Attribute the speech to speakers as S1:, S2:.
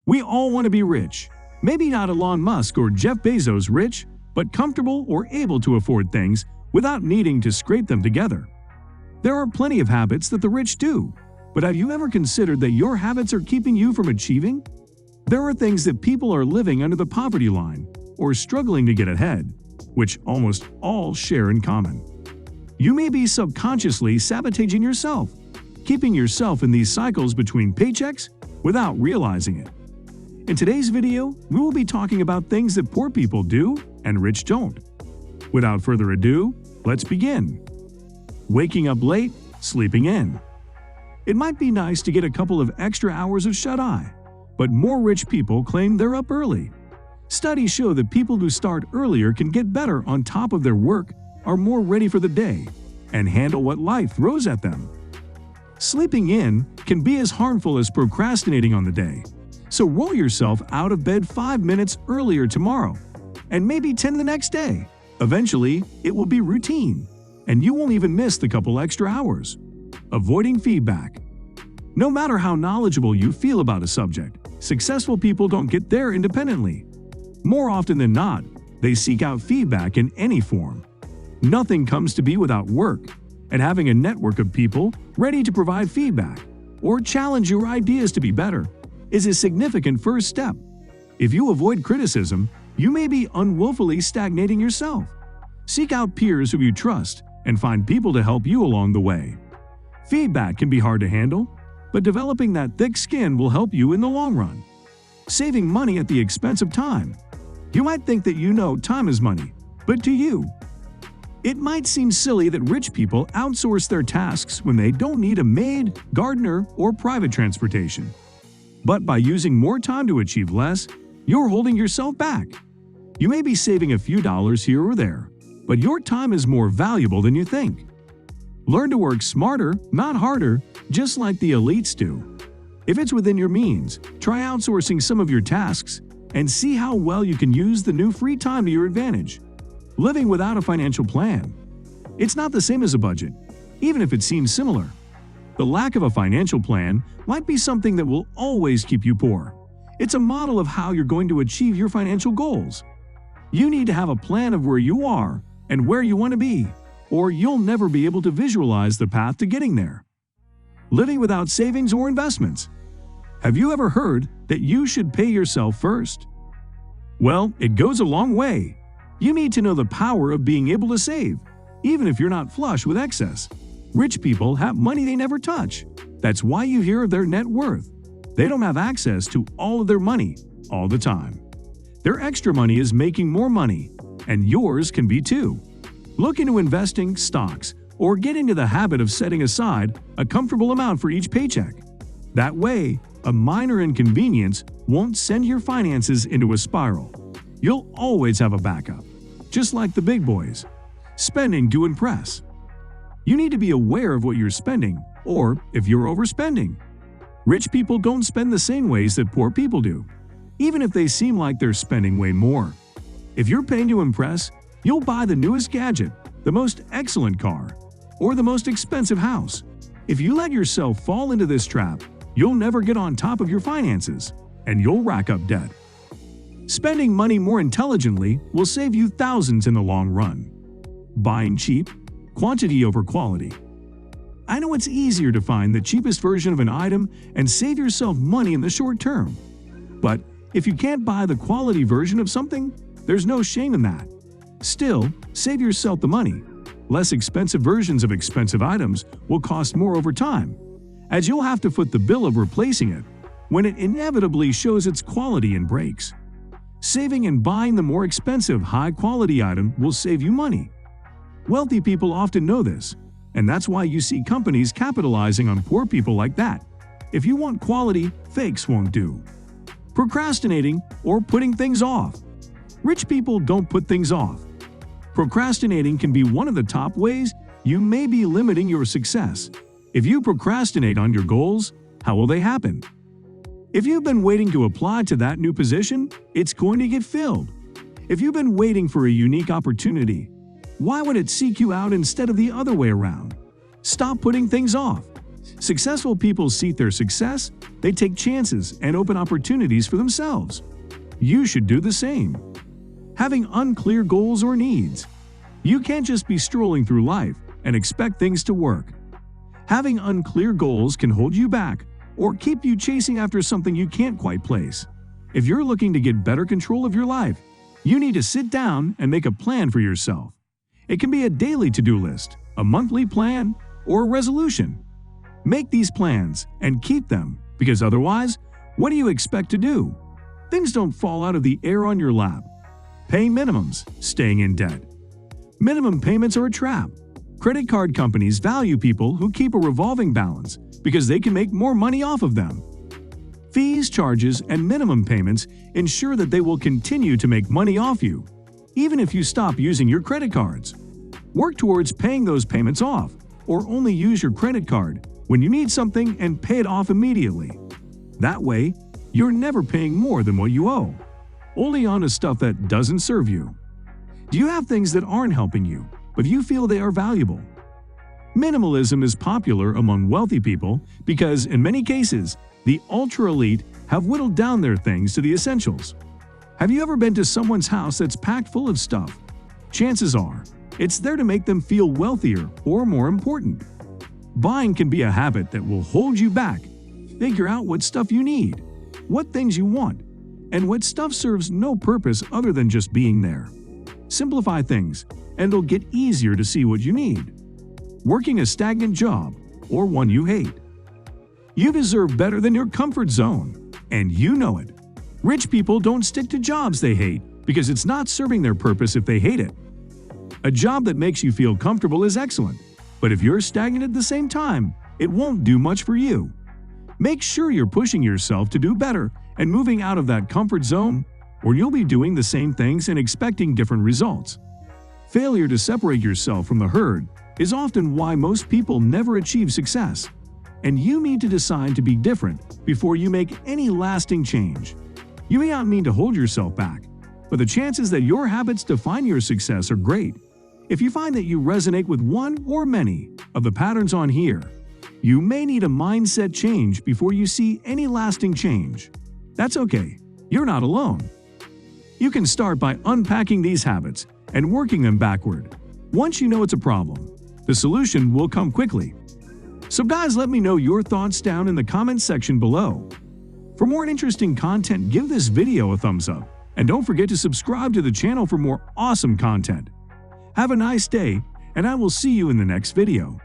S1: We all want to be rich. Maybe not Elon Musk or Jeff Bezos rich, but comfortable or able to afford things without needing to scrape them together. There are plenty of habits that the rich do, but have you ever considered that your habits are keeping you from achieving? There are things that people are living under the poverty line or struggling to get ahead, which almost all share in common. You may be subconsciously sabotaging yourself, keeping yourself in these cycles between paychecks without realizing it. In today's video, we will be talking about things that poor people do and rich don't. Without further ado, let's begin. Waking up late, sleeping in. It might be nice to get a couple of extra hours of shut-eye, but more rich people claim they're up early. Studies show that people who start earlier can get better on top of their work, are more ready for the day, and handle what life throws at them. Sleeping in can be as harmful as procrastinating on the day. So roll yourself out of bed 5 minutes earlier tomorrow, and maybe 10 the next day. Eventually, it will be routine, and you won't even miss the couple extra hours. Avoiding feedback. No matter how knowledgeable you feel about a subject, successful people don't get there independently. More often than not, they seek out feedback in any form. Nothing comes to be without work, and having a network of people ready to provide feedback or challenge your ideas to be better is a significant first step. If you avoid criticism, you may be unwillfully stagnating yourself. Seek out peers who you trust and find people to help you along the way. Feedback can be hard to handle, but developing that thick skin will help you in the long run. Saving money at the expense of time. You might think that you know time is money, but do you? It might seem silly that rich people outsource their tasks when they don't need a maid, gardener, or private transportation. But by using more time to achieve less, you're holding yourself back. You may be saving a few dollars here or there, but your time is more valuable than you think. Learn to work smarter, not harder, just like the elites do. If it's within your means, try outsourcing some of your tasks and see how well you can use the new free time to your advantage. Living without a financial plan. It's not the same as a budget, even if it seems similar. The lack of a financial plan might be something that will always keep you poor. It's a model of how you're going to achieve your financial goals. You need to have a plan of where you are and where you want to be, or you'll never be able to visualize the path to getting there. Living without savings or investments. Have you ever heard that you should pay yourself first? Well, it goes a long way. You need to know the power of being able to save, even if you're not flush with excess. Rich people have money they never touch. That's why you hear of their net worth. They don't have access to all of their money all the time. Their extra money is making more money, and yours can be too. Look into investing, stocks, or get into the habit of setting aside a comfortable amount for each paycheck. That way, a minor inconvenience won't send your finances into a spiral. You'll always have a backup, just like the big boys. Spending to impress. You need to be aware of what you're spending, or if you're overspending. Rich people don't spend the same ways that poor people do, even if they seem like they're spending way more. If you're paying to impress, you'll buy the newest gadget, the most excellent car, or the most expensive house. If you let yourself fall into this trap, you'll never get on top of your finances, and you'll rack up debt. Spending money more intelligently will save you thousands in the long run. Buying cheap, quantity over quality. I know it's easier to find the cheapest version of an item and save yourself money in the short term. But if you can't buy the quality version of something, there's no shame in that. Still, save yourself the money. Less expensive versions of expensive items will cost more over time, as you'll have to foot the bill of replacing it when it inevitably shows its quality and breaks. Saving and buying the more expensive, high-quality item will save you money. Wealthy people often know this, and that's why you see companies capitalizing on poor people like that. If you want quality, fakes won't do. Procrastinating or putting things off. Rich people don't put things off. Procrastinating can be one of the top ways you may be limiting your success. If you procrastinate on your goals, how will they happen? If you've been waiting to apply to that new position, it's going to get filled. If you've been waiting for a unique opportunity, why would it seek you out instead of the other way around? Stop putting things off. Successful people seek their success, they take chances and open opportunities for themselves. You should do the same. Having unclear goals or needs. You can't just be strolling through life and expect things to work. Having unclear goals can hold you back or keep you chasing after something you can't quite place. If you're looking to get better control of your life, you need to sit down and make a plan for yourself. It can be a daily to-do list, a monthly plan, or a resolution. Make these plans and keep them, because otherwise, what do you expect to do? Things don't fall out of the air on your lap. Paying minimums, staying in debt. Minimum payments are a trap. Credit card companies value people who keep a revolving balance because they can make more money off of them. Fees, charges, and minimum payments ensure that they will continue to make money off you, even if you stop using your credit cards. Work towards paying those payments off, or only use your credit card when you need something and pay it off immediately. That way, you're never paying more than what you owe, only on to stuff that doesn't serve you. Do you have things that aren't helping you, but you feel they are valuable? Minimalism is popular among wealthy people because, in many cases, the ultra-elite have whittled down their things to the essentials. Have you ever been to someone's house that's packed full of stuff? Chances are, it's there to make them feel wealthier or more important. Buying can be a habit that will hold you back. Figure out what stuff you need, what things you want, and what stuff serves no purpose other than just being there. Simplify things, and it'll get easier to see what you need. Working a stagnant job, or one you hate. You deserve better than your comfort zone, and you know it. Rich people don't stick to jobs they hate because it's not serving their purpose if they hate it. A job that makes you feel comfortable is excellent, but if you're stagnant at the same time, it won't do much for you. Make sure you're pushing yourself to do better and moving out of that comfort zone, or you'll be doing the same things and expecting different results. Failure to separate yourself from the herd is often why most people never achieve success. And you need to decide to be different before you make any lasting change. You may not mean to hold yourself back, but the chances that your habits define your success are great. If you find that you resonate with one or many of the patterns on here, you may need a mindset change before you see any lasting change. That's okay, you're not alone. You can start by unpacking these habits and working them backward. Once you know it's a problem, the solution will come quickly. So guys, let me know your thoughts down in the comments section below. For more interesting content, give this video a thumbs up, and don't forget to subscribe to the channel for more awesome content. Have a nice day, and I will see you in the next video.